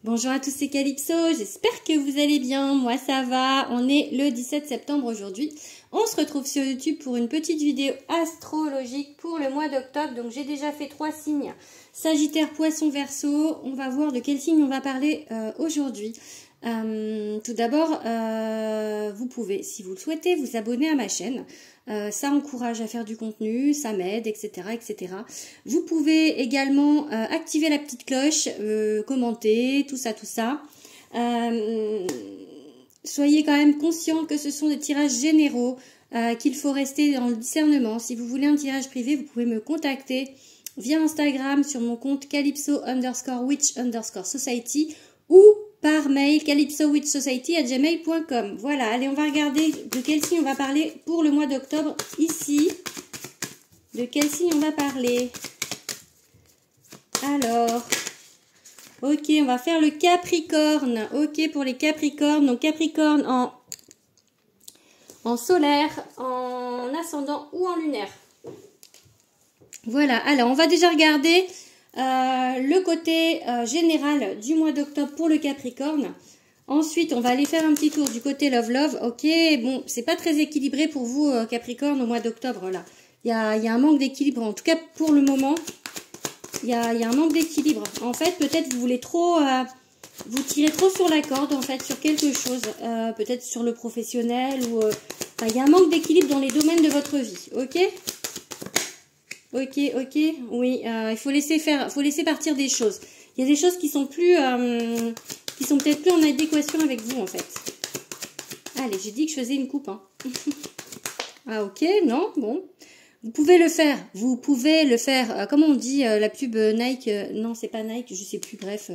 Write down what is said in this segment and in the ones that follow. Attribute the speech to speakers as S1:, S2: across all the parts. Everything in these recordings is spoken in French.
S1: Bonjour à tous, c'est Calypso, j'espère que vous allez bien, moi ça va, on est le 17 septembre aujourd'hui. On se retrouve sur YouTube pour une petite vidéo astrologique pour le mois d'octobre. Donc j'ai déjà fait 3 signes, Sagittaire, Poisson, Verseau. On va voir de quel signe on va parler aujourd'hui. Tout d'abord, vous pouvez, si vous le souhaitez, vous abonner à ma chaîne. Ça encourage à faire du contenu, ça m'aide, etc., etc. Vous pouvez également activer la petite cloche, commenter, tout ça, tout ça. Soyez quand même conscient que ce sont des tirages généraux, qu'il faut rester dans le discernement. Si vous voulez un tirage privé, vous pouvez me contacter via Instagram sur mon compte calypso_witch_society ou par mail calypsowitchsociety@gmail.com. Voilà, allez, on va regarder de quel signe on va parler pour le mois d'octobre ici. De quel signe on va parler? Alors, ok, on va faire le Capricorne. Ok, pour les Capricornes. Donc Capricorne en solaire, en ascendant ou en lunaire. Voilà, alors on va déjà regarder le côté général du mois d'octobre pour le Capricorne. Ensuite, on va aller faire un petit tour du côté love. Ok, bon, c'est pas très équilibré pour vous, Capricorne, au mois d'octobre, là. Il y a un manque d'équilibre, en tout cas pour le moment. Il y a un manque d'équilibre. En fait, peut-être vous voulez trop... vous tirez trop sur la corde, en fait, sur quelque chose. Peut-être sur le professionnel ou... il y a un manque d'équilibre dans les domaines de votre vie, ok ? Ok, oui, il faut laisser partir des choses. Il y a des choses qui sont plus, qui sont peut-être plus en adéquation avec vous, en fait. Allez, j'ai dit que je faisais une coupe, hein. Ah, ok, non, bon. Vous pouvez le faire, comment on dit, la pub Nike, non, c'est pas Nike, je sais plus, bref.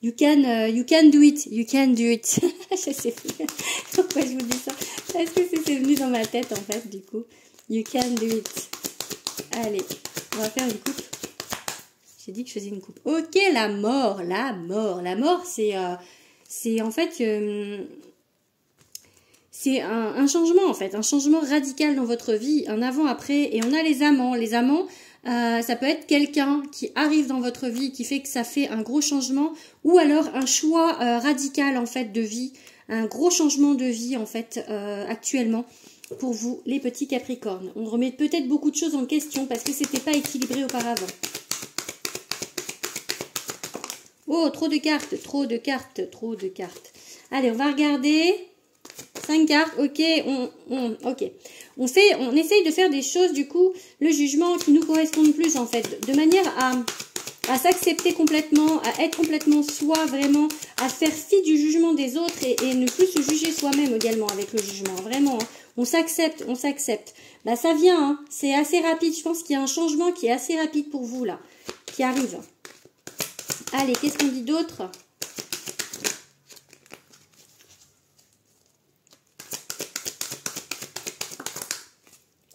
S1: You can do it. Je sais plus pourquoi je vous dis ça. Est-ce que c'est venu dans ma tête, en fait, du coup. You can do it. Allez, on va faire une coupe. J'ai dit que je faisais une coupe. Ok, la mort, c'est en fait, c'est un changement en fait, un changement radical dans votre vie, un avant-après. Et on a les amants. Les amants, ça peut être quelqu'un qui arrive dans votre vie, qui fait que ça fait un gros changement, ou alors un choix radical en fait de vie, un gros changement de vie en fait actuellement. Pour vous, les petits Capricornes. On remet peut-être beaucoup de choses en question parce que c'était pas équilibré auparavant. Oh, trop de cartes. Allez, on va regarder. 5 cartes, ok. Ok. On essaye de faire des choses, du coup, le jugement qui nous correspondent plus, en fait. De manière à s'accepter complètement, à être complètement soi, vraiment, à faire fi du jugement des autres et ne plus se juger soi-même également avec le jugement, vraiment. Hein. On s'accepte. Bah ça vient, hein. C'est assez rapide. Je pense qu'il y a un changement qui est assez rapide pour vous, là, qui arrive. Allez, qu'est-ce qu'on dit d'autre?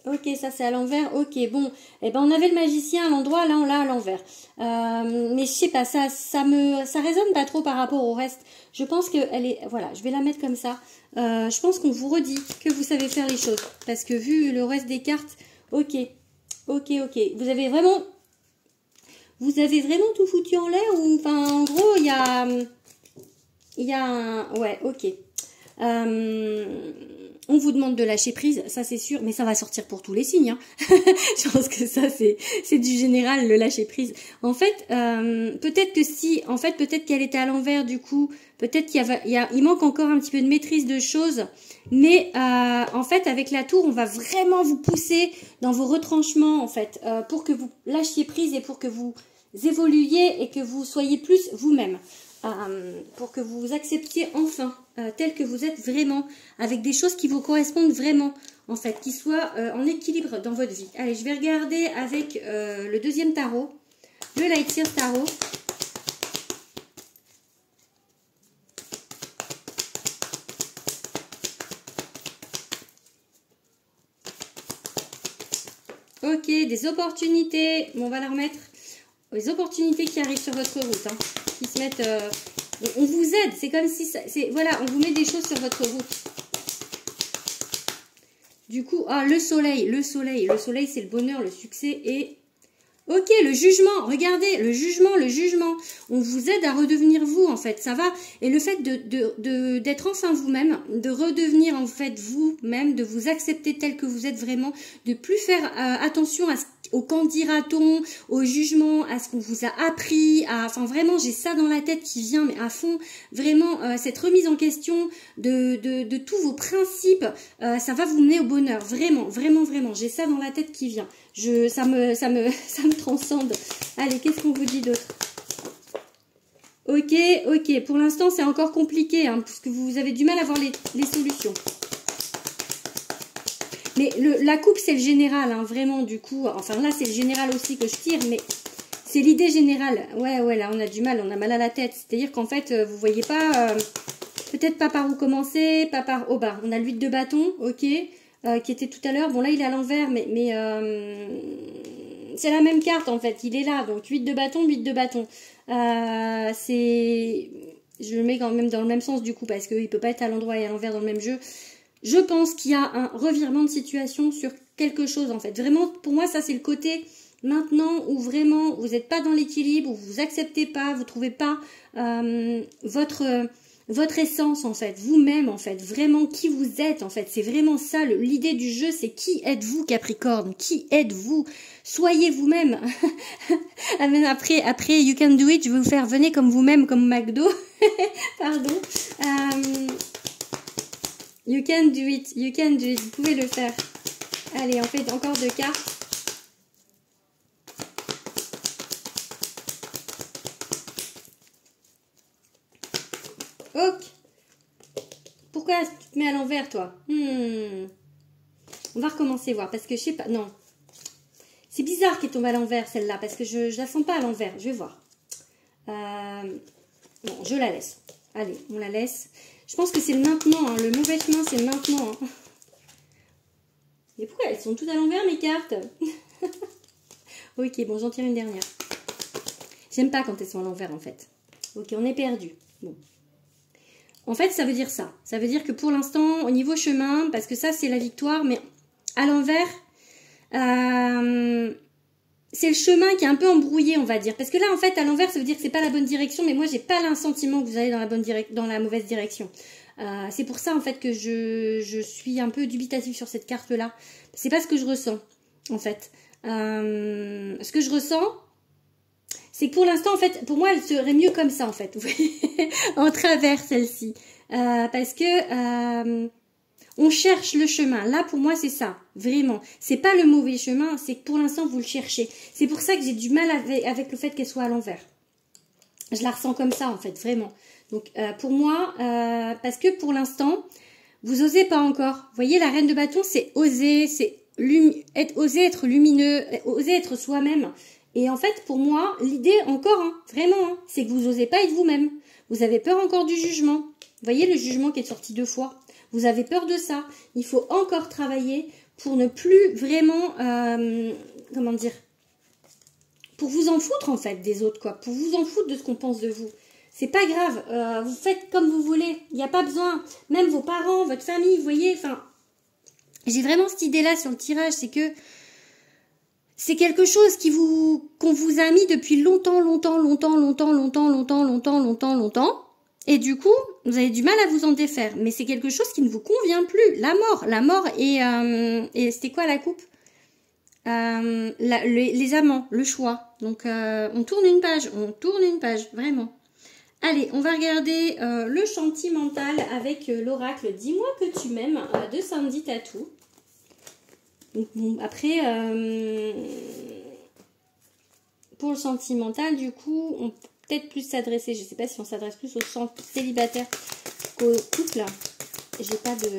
S1: Ok, ça c'est à l'envers. Ok, bon. Eh ben on avait le magicien à l'endroit, là on l'a à l'envers. Mais je sais pas, ça résonne pas trop par rapport au reste. Je pense que elle est, voilà, je vais la mettre comme ça. Je pense qu'on vous redit que vous savez faire les choses, parce que vu le reste des cartes, ok. Vous avez vraiment tout foutu en l'air ou, enfin, en gros, il y a un, ouais, ok. On vous demande de lâcher prise, ça c'est sûr, mais ça va sortir pour tous les signes. Hein. Je pense que ça c'est du général, le lâcher prise. En fait, peut-être que si, en fait, peut-être qu'elle était à l'envers du coup, peut-être il manque encore un petit peu de maîtrise de choses, mais en fait avec la tour, on va vraiment vous pousser dans vos retranchements en fait, pour que vous lâchiez prise et pour que vous évoluiez et que vous soyez plus vous-même. Pour que vous vous acceptiez enfin tel que vous êtes vraiment, avec des choses qui vous correspondent vraiment, en fait, qui soient en équilibre dans votre vie. Allez, je vais regarder avec le deuxième tarot, le Light Years Tarot. Ok, des opportunités, bon, on va la remettre. Les opportunités qui arrivent sur votre route, hein, qui se mettent... on vous aide, c'est comme si... voilà, on vous met des choses sur votre route. Du coup, le soleil, c'est le bonheur, le succès et... Ok, le jugement, regardez, le jugement. On vous aide à redevenir vous, en fait, ça va. Et le fait d'être enfin vous-même, de redevenir, en fait, vous-même, de vous accepter tel que vous êtes vraiment, de plus faire attention au qu'en dira-t-on, au jugement, à ce qu'on vous a appris, enfin vraiment, j'ai ça dans la tête qui vient, mais à fond, vraiment, cette remise en question de tous vos principes, ça va vous mener au bonheur, vraiment, vraiment, vraiment. J'ai ça dans la tête qui vient. Ça me transcende. Allez, qu'est-ce qu'on vous dit d'autre? Ok, ok. Pour l'instant, c'est encore compliqué, hein, parce que vous avez du mal à voir les solutions. Mais la coupe, c'est le général, hein, vraiment, du coup. Enfin, là, c'est le général aussi que je tire, mais c'est l'idée générale. Ouais, là, on a du mal, on a mal à la tête. C'est-à-dire qu'en fait, vous voyez pas, peut-être pas par où commencer, pas par... Oh, bah, on a le 8 de bâton, ok. Qui était tout à l'heure. Bon, là, il est à l'envers, mais c'est la même carte, en fait. Il est là, donc 8 de bâton, 8 de bâton. Je le mets quand même dans le même sens, du coup, parce qu'il peut pas être à l'endroit et à l'envers dans le même jeu. Je pense qu'il y a un revirement de situation sur quelque chose, en fait. Vraiment, pour moi, ça, c'est le côté maintenant où vraiment, vous n'êtes pas dans l'équilibre, où vous acceptez pas, vous trouvez pas votre essence, en fait, vous-même, en fait, vraiment qui vous êtes, en fait, c'est vraiment ça, l'idée du jeu, c'est qui êtes-vous, Capricorne, qui êtes-vous, soyez vous-même. Après, you can do it, je vais vous faire, venez comme vous-même, comme McDo, pardon, you can do it, vous pouvez le faire. Allez, on fait encore 2 cartes. Ok. Pourquoi tu te mets à l'envers, toi? On va recommencer voir, parce que je sais pas, non. C'est bizarre qu'elle tombe à l'envers, celle-là, parce que je la sens pas à l'envers, je vais voir. Bon, je la laisse. Allez, on la laisse. Je pense que c'est le maintenant, hein. Le mauvais chemin, c'est le maintenant. Hein. Mais pourquoi elles sont toutes à l'envers, mes cartes? Ok, bon, j'en tire une dernière. J'aime pas quand elles sont à l'envers, en fait. Ok, on est perdu. Bon. En fait, ça veut dire ça. Ça veut dire que pour l'instant, au niveau chemin, parce que ça, c'est la victoire, mais à l'envers, c'est le chemin qui est un peu embrouillé, on va dire. Parce que là, en fait, à l'envers, ça veut dire que c'est pas la bonne direction, mais moi, j'ai pas l'insentiment que vous allez dans la mauvaise direction. C'est pour ça, en fait, que je suis un peu dubitative sur cette carte-là. C'est pas ce que je ressens, en fait. Ce que je ressens, c'est que pour l'instant, en fait, pour moi, elle serait mieux comme ça, en fait. En travers, celle-ci. Parce que on cherche le chemin. Là, pour moi, c'est ça. Vraiment. C'est pas le mauvais chemin, c'est que pour l'instant, vous le cherchez. C'est pour ça que j'ai du mal avec le fait qu'elle soit à l'envers. Je la ressens comme ça, en fait, vraiment. Donc, pour moi, parce que pour l'instant, vous osez pas encore. Vous voyez, la reine de bâton, c'est oser, c'est oser être lumineux, oser être soi-même. Et en fait, pour moi, l'idée encore, hein, vraiment, hein, c'est que vous n'osez pas être vous-même. Vous avez peur encore du jugement. Vous voyez le jugement qui est sorti 2 fois. Vous avez peur de ça. Il faut encore travailler pour ne plus vraiment, comment dire, pour vous en foutre en fait des autres, quoi. Pour vous en foutre de ce qu'on pense de vous. C'est pas grave. Vous faites comme vous voulez. Il n'y a pas besoin. Même vos parents, votre famille, vous voyez. Enfin, j'ai vraiment cette idée-là sur le tirage, c'est que c'est quelque chose qu'on vous a mis depuis longtemps. Et du coup, vous avez du mal à vous en défaire. Mais c'est quelque chose qui ne vous convient plus. La mort et c'était quoi la coupe? Les amants, le choix. Donc, on tourne une page, vraiment. Allez, on va regarder le sentimental avec l'oracle « Dis-moi que tu m'aimes » de Sandy Tattoo. Donc, bon, après, pour le sentimental, du coup, on peut peut-être plus s'adresser. Je ne sais pas si on s'adresse plus aux célibataires qu'aux couples. J'ai pas de...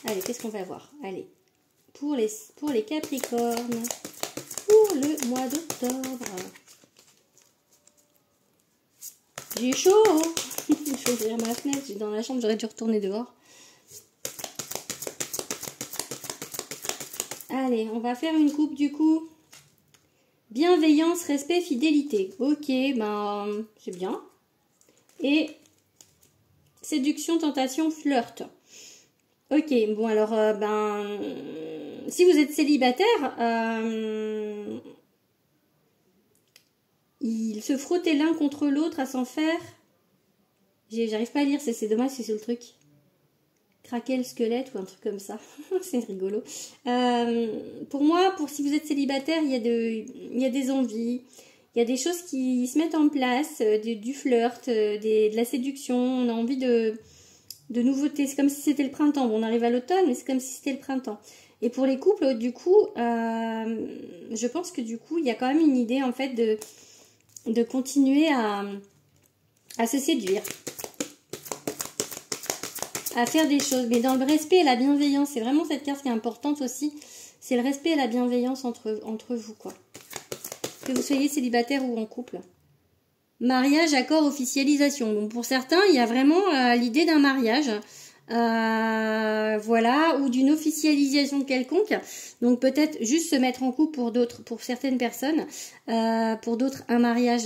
S1: Allez, qu'est-ce qu'on va voir? Allez, pour les Capricornes, pour le mois d'octobre. J'ai chaud. Je vais ouvrir ma fenêtre. Je suis dans la chambre, j'aurais dû retourner dehors. Allez, on va faire une coupe du coup. Bienveillance, respect, fidélité. Ok, ben c'est bien. Et séduction, tentation, flirt. Ok, bon alors, si vous êtes célibataire, ils se frottaient l'un contre l'autre à s'en faire. J'arrive pas à lire, c'est dommage, c'est le truc. Craquer le squelette ou un truc comme ça. C'est rigolo. Pour moi, si vous êtes célibataire, il y a des envies, il y a des choses qui se mettent en place, du flirt, de la séduction. On a envie de nouveautés. C'est comme si c'était le printemps. Bon, on arrive à l'automne, mais c'est comme si c'était le printemps. Et pour les couples, du coup, je pense que du coup, il y a quand même une idée en fait de continuer à se séduire. À faire des choses, mais dans le respect et la bienveillance. C'est vraiment cette carte qui est importante aussi. C'est le respect et la bienveillance entre vous, quoi. Que vous soyez célibataire ou en couple. Mariage, accord, officialisation. Bon, pour certains, il y a vraiment l'idée d'un mariage. Voilà, ou d'une officialisation quelconque. Donc peut-être juste se mettre en couple pour certaines personnes. Pour d'autres, un mariage,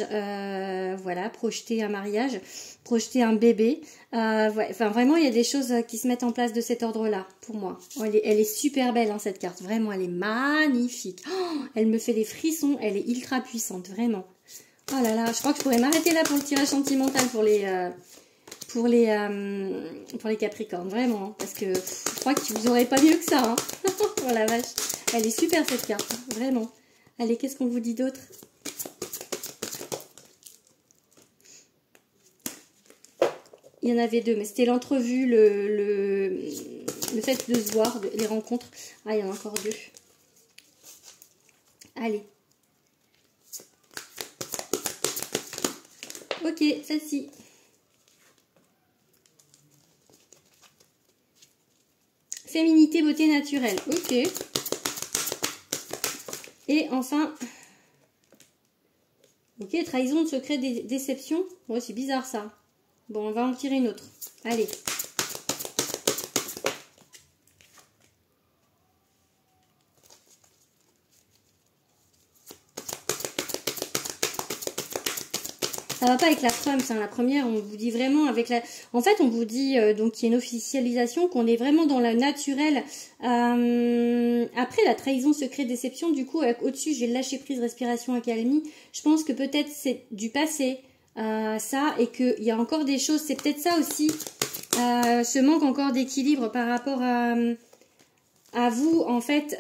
S1: voilà, projeter un mariage, projeter un bébé. Ouais, enfin, vraiment, il y a des choses qui se mettent en place de cet ordre-là, pour moi. Elle est super belle, hein, cette carte. Vraiment, elle est magnifique. Oh, elle me fait des frissons. Elle est ultra puissante, vraiment. Oh là là, je crois que je pourrais m'arrêter là pour le tirage sentimental pour les Capricornes, vraiment. Hein, parce que je crois que vous n'aurez pas mieux que ça. Hein. Oh la vache. Elle est super, cette carte. Hein, vraiment. Allez, qu'est-ce qu'on vous dit d'autre? Il y en avait deux, mais c'était l'entrevue, le fait de se voir, les rencontres. Ah, il y en a encore deux. Allez. Ok, celle-ci. Féminité, beauté naturelle. Ok. Et enfin... Ok, trahison de secret, déception. Ouais, c'est bizarre ça. Bon, on va en tirer une autre. Allez. Ça va pas avec la Trump, hein. La première, on vous dit vraiment avec la... En fait, on vous dit donc qu'il y a une officialisation, qu'on est vraiment dans la naturelle. Après, la trahison, secret, déception, du coup, au-dessus, j'ai le lâcher prise, respiration, accalmie. Je pense que peut-être c'est du passé, ça, et qu'il y a encore des choses. C'est peut-être ça aussi, ce manque encore d'équilibre par rapport à vous, en fait...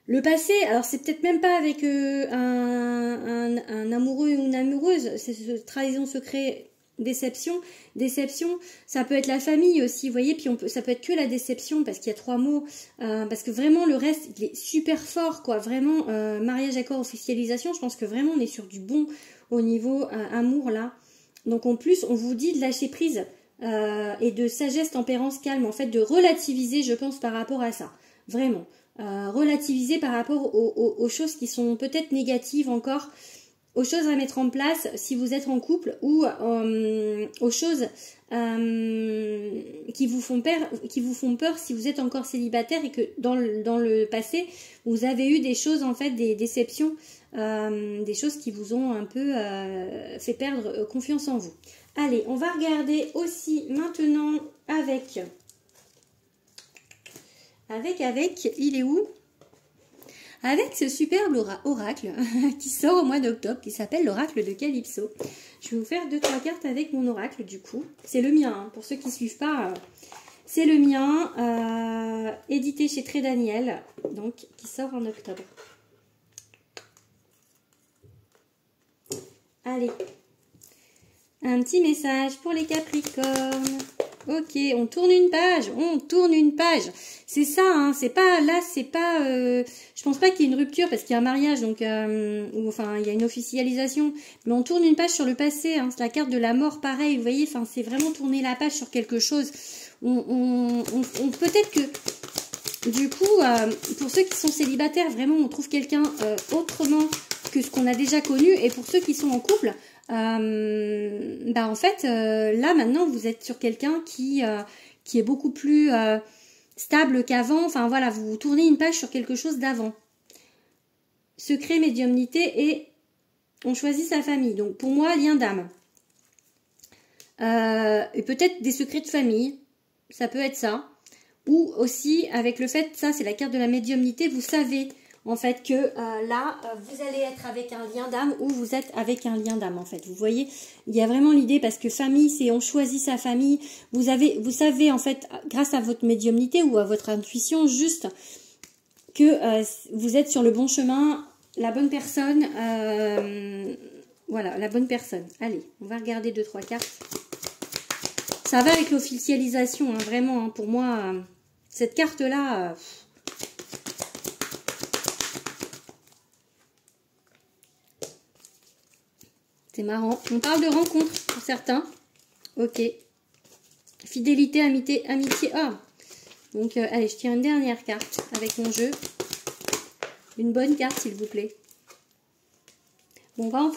S1: Le passé, alors c'est peut-être même pas avec un amoureux ou une amoureuse, c'est trahison, secret, déception. Déception, ça peut être la famille aussi, vous voyez, puis ça peut être que la déception parce qu'il y a trois mots, parce que vraiment le reste, il est super fort, quoi, vraiment, mariage, accord, officialisation, je pense que vraiment on est sur du bon au niveau amour, là. Donc en plus, on vous dit de lâcher prise et de sagesse, tempérance, calme, en fait, de relativiser, je pense, par rapport à ça, vraiment. Relativiser par rapport aux choses qui sont peut-être négatives encore, aux choses à mettre en place si vous êtes en couple ou aux choses qui vous font peur si vous êtes encore célibataire et que dans le passé vous avez eu des choses, en fait, des déceptions, des choses qui vous ont un peu fait perdre confiance en vous. Allez, on va regarder aussi maintenant avec, il est où? Avec ce superbe oracle qui sort au mois d'octobre, qui s'appelle l'oracle de Calypso. Je vais vous faire 2-3 cartes avec mon oracle, du coup. C'est le mien, hein. Pour ceux qui ne suivent pas, c'est le mien, édité chez Très Daniel, donc qui sort en octobre. Allez, un petit message pour les Capricornes. Ok, on tourne une page, c'est ça, hein, c'est pas, là, c'est pas, je pense pas qu'il y ait une rupture parce qu'il y a un mariage, donc, ou enfin, il y a une officialisation, mais on tourne une page sur le passé, hein, c'est la carte de la mort, pareil, vous voyez, enfin, c'est vraiment tourner la page sur quelque chose, peut-être que, du coup, pour ceux qui sont célibataires, vraiment, on trouve quelqu'un autrement que ce qu'on a déjà connu, et pour ceux qui sont en couple, en fait, là maintenant vous êtes sur quelqu'un qui est beaucoup plus stable qu'avant. Enfin voilà, vous tournez une page sur quelque chose d'avant. Secret, médiumnité et on choisit sa famille. Donc pour moi, lien d'âme. Et peut-être des secrets de famille, ça peut être ça. Ou aussi avec le fait, ça c'est la carte de la médiumnité, vous savez en fait, que là, vous allez être avec un lien d'âme ou vous êtes avec un lien d'âme, en fait. Vous voyez, il y a vraiment l'idée, parce que famille, c'est on choisit sa famille. Vous savez, en fait, grâce à votre médiumnité ou à votre intuition, juste que vous êtes sur le bon chemin, la bonne personne, voilà, la bonne personne. Allez, on va regarder 2-3 cartes. Ça va avec l'officialisation, hein, vraiment, hein, pour moi, cette carte-là... c'est marrant. On parle de rencontre pour certains. Ok. Fidélité, amitié. Ah. Donc, allez, je tire une dernière carte avec mon jeu. Une bonne carte, s'il vous plaît. Bon,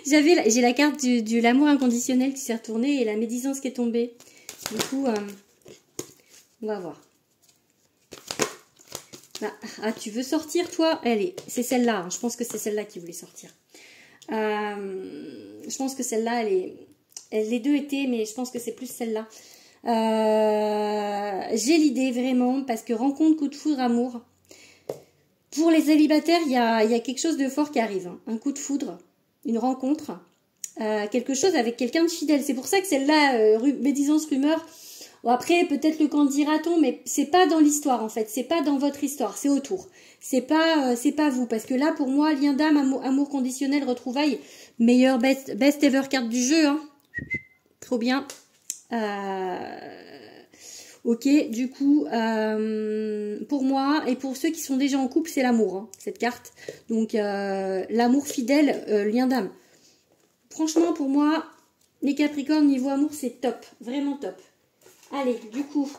S1: j'ai la carte de l'amour inconditionnel qui s'est retournée et la médisance qui est tombée. Du coup, on va voir. Là. Ah, tu veux sortir, toi? Allez, c'est celle-là. Hein. Je pense que c'est celle-là qui voulait sortir. Je pense que celle-là, les deux étaient, mais je pense que c'est plus celle-là. J'ai l'idée vraiment, parce que rencontre, coup de foudre, amour. Pour les célibataires, il y a quelque chose de fort qui arrive. Hein. Un coup de foudre, une rencontre, quelque chose avec quelqu'un de fidèle. C'est pour ça que celle-là, médisance, rumeur. Bon, après, peut-être le quand dira-t-on, mais c'est pas dans l'histoire en fait. C'est pas dans votre histoire, c'est autour. C'est pas vous. Parce que là, pour moi, lien d'âme, amour conditionnel, retrouvailles, meilleure best ever carte du jeu. Hein. Trop bien. Ok, du coup, pour moi et pour ceux qui sont déjà en couple, c'est l'amour, hein, cette carte. Donc, l'amour fidèle, lien d'âme. Franchement, pour moi, les Capricornes, niveau amour, c'est top. Vraiment top. Allez, du coup,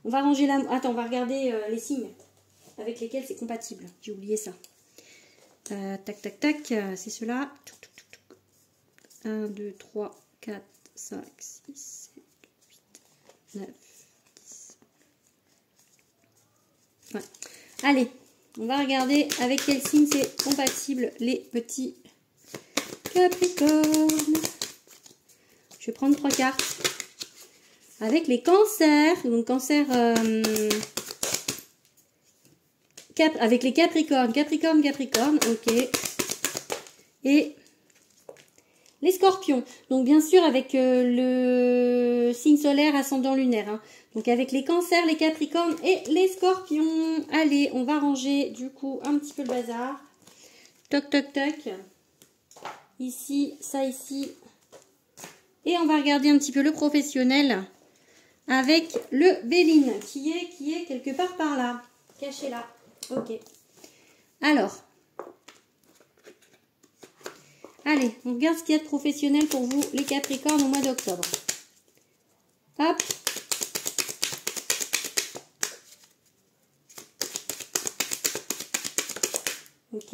S1: on va ranger l'amour. Attends, on va regarder les signes avec lesquels c'est compatible. J'ai oublié ça. Tac, tac, tac. C'est ceux-là. 1, 2, 3, 4, 5, 6, 7, 8, 9, 10. Ouais. Allez, on va regarder avec quel signe c'est compatible, les petits Capricornes. Je vais prendre 3 cartes. Avec les cancers, donc cancer, avec les Capricornes, Capricorne, ok. Et les Scorpions, donc bien sûr avec le signe solaire ascendant lunaire. Hein. Donc avec les cancers, les Capricornes et les Scorpions. Allez, on va ranger du coup un petit peu le bazar. Toc, toc, toc. Ici, ça ici. Et on va regarder un petit peu le professionnel. Avec le Béline, qui est quelque part par là. Caché là. Ok. Alors. Allez, on regarde ce qu'il y a de professionnel pour vous, les Capricornes, au mois d'octobre. Hop. Ok,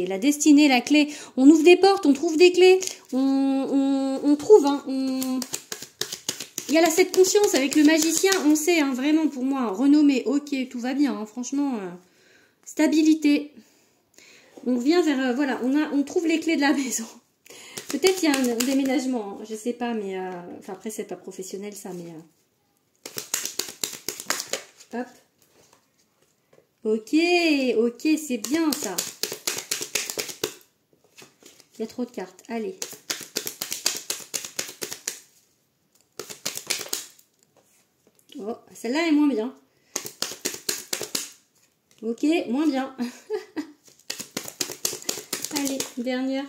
S1: la destinée, la clé. On ouvre des portes, on trouve des clés. On trouve, hein, il y a là cette conscience avec le magicien, on sait, hein, vraiment pour moi, renommé, ok, tout va bien, hein, franchement, stabilité. On vient vers, voilà, on trouve les clés de la maison. Peut-être il y a un déménagement, hein, je sais pas, mais, enfin après c'est pas professionnel ça, mais, hop. Ok, ok, c'est bien ça. Il y a trop de cartes, allez. Oh, celle-là est moins bien. Ok, moins bien. Allez, dernière.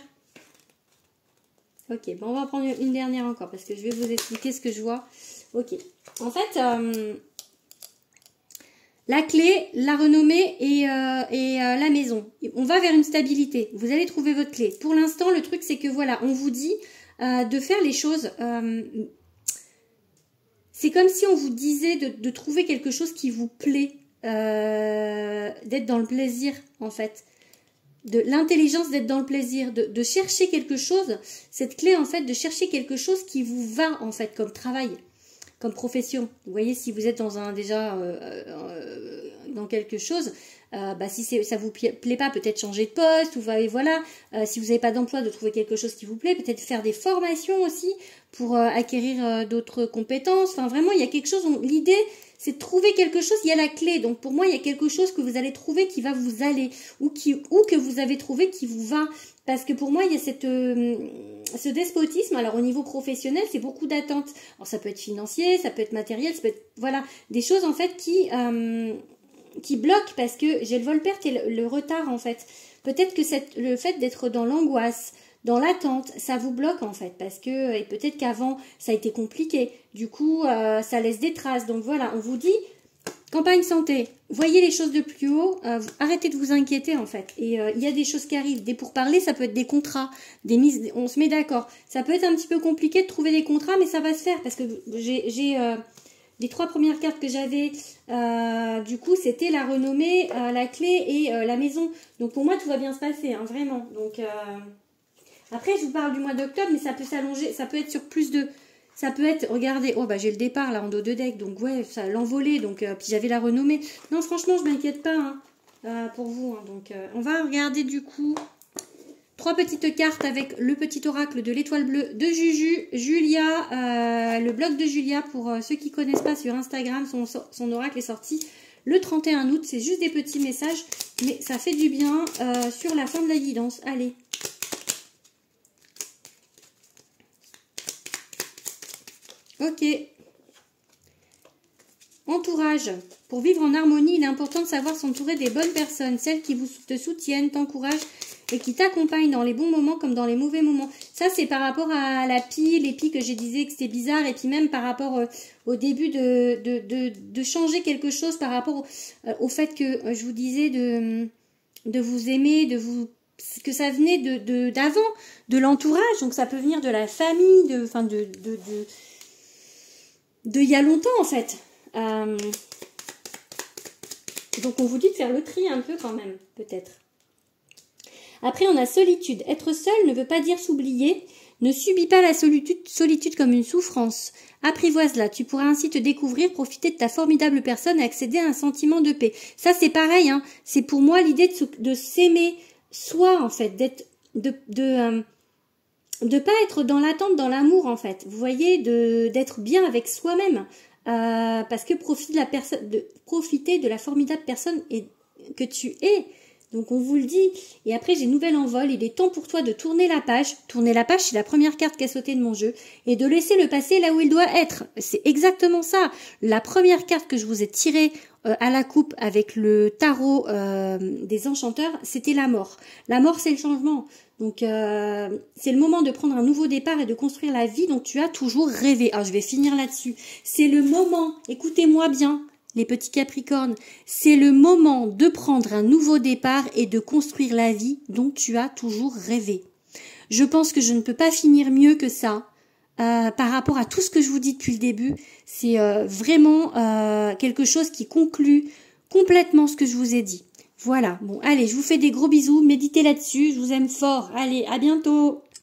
S1: Ok, bon, on va en prendre une dernière encore parce que je vais vous expliquer ce que je vois. Ok, en fait, la clé, la renommée et la maison. On va vers une stabilité. Vous allez trouver votre clé. Pour l'instant, le truc, c'est que voilà, on vous dit de faire les choses... c'est comme si on vous disait de trouver quelque chose qui vous plaît, d'être dans le plaisir, en fait. De l'intelligence d'être dans le plaisir, de chercher quelque chose, cette clé, en fait, de chercher quelque chose qui vous va, en fait, comme travail, comme profession. Vous voyez, si vous êtes dans un déjà dans quelque chose, Si ça vous plaît pas, peut-être changer de poste, ou voilà, si vous n'avez pas d'emploi, de trouver quelque chose qui vous plaît, peut-être faire des formations aussi pour acquérir d'autres compétences. Enfin, vraiment, il y a quelque chose, l'idée, c'est de trouver quelque chose, il y a la clé. Donc, pour moi, il y a quelque chose que vous allez trouver qui va vous aller, ou que vous avez trouvé qui vous va. Parce que pour moi, il y a ce despotisme. Alors, au niveau professionnel, c'est beaucoup d'attentes. Alors, ça peut être financier, ça peut être matériel, ça peut être, voilà, des choses, en fait, qui bloquent, parce que j'ai le vol-perte et le retard, en fait. Peut-être que le fait d'être dans l'angoisse, dans l'attente, ça vous bloque en fait, parce que, et peut-être qu'avant ça a été compliqué, du coup ça laisse des traces. Donc voilà, on vous dit, campagne santé, voyez les choses de plus haut, arrêtez de vous inquiéter en fait, et il y a des choses qui arrivent, des pourparlers, ça peut être des contrats, des mises, on se met d'accord, ça peut être un petit peu compliqué de trouver des contrats, mais ça va se faire, parce que j'ai les 3 premières cartes que j'avais, du coup, c'était la renommée, la clé et la maison. Donc pour moi, tout va bien se passer, hein, vraiment. Donc après, je vous parle du mois d'octobre, mais ça peut s'allonger, ça peut être sur plus de... Ça peut être, regardez, oh bah j'ai le départ là en dos de deck, donc ouais, ça l'envolée, donc puis j'avais la renommée. Non, franchement, je m'inquiète pas pour vous. Hein, donc on va regarder du coup 3 petites cartes avec le petit oracle de l'étoile bleue de Julia, le blog de Julia, pour ceux qui ne connaissent pas sur Instagram, son oracle est sorti le 31 août. C'est juste des petits messages, mais ça fait du bien sur la fin de la guidance. Allez. Ok. Entourage. Pour vivre en harmonie, il est important de savoir s'entourer des bonnes personnes, celles qui te soutiennent, t'encouragent et qui t'accompagnent dans les bons moments comme dans les mauvais moments. Ça, c'est par rapport à la pie, les pies que j'ai disais que c'était bizarre, et puis même par rapport au début de changer quelque chose, par rapport au fait que je vous disais de vous aimer, que ça venait d'avant, de l'entourage, donc ça peut venir de la famille, de il y a longtemps en fait. Donc on vous dit de faire le tri un peu quand même, peut-être. Après on a solitude. Être seul ne veut pas dire s'oublier. Ne subis pas la solitude comme une souffrance. Apprivoise-la. Tu pourras ainsi te découvrir, profiter de ta formidable personne et accéder à un sentiment de paix. Ça c'est pareil, hein. C'est pour moi l'idée de s'aimer soi en fait, de pas être dans l'attente, dans l'amour en fait. Vous voyez, d'être bien avec soi-même. Parce que profiter de la formidable personne que tu es. Donc on vous le dit. Et après j'ai nouvel envol. Il est temps pour toi de tourner la page. Tourner la page, c'est la première carte qui a sauté de mon jeu. Et de laisser le passé là où il doit être. C'est exactement ça. La première carte que je vous ai tirée à la coupe avec le tarot des enchanteurs, c'était la mort. La mort, c'est le changement. Donc c'est le moment de prendre un nouveau départ et de construire la vie dont tu as toujours rêvé. Ah, je vais finir là-dessus. C'est le moment, écoutez-moi bien, les petits Capricornes, c'est le moment de prendre un nouveau départ et de construire la vie dont tu as toujours rêvé. Je pense que je ne peux pas finir mieux que ça. Par rapport à tout ce que je vous dis depuis le début, c'est vraiment quelque chose qui conclut complètement ce que je vous ai dit. Voilà, bon, allez, je vous fais des gros bisous, méditez là-dessus, je vous aime fort, allez, à bientôt.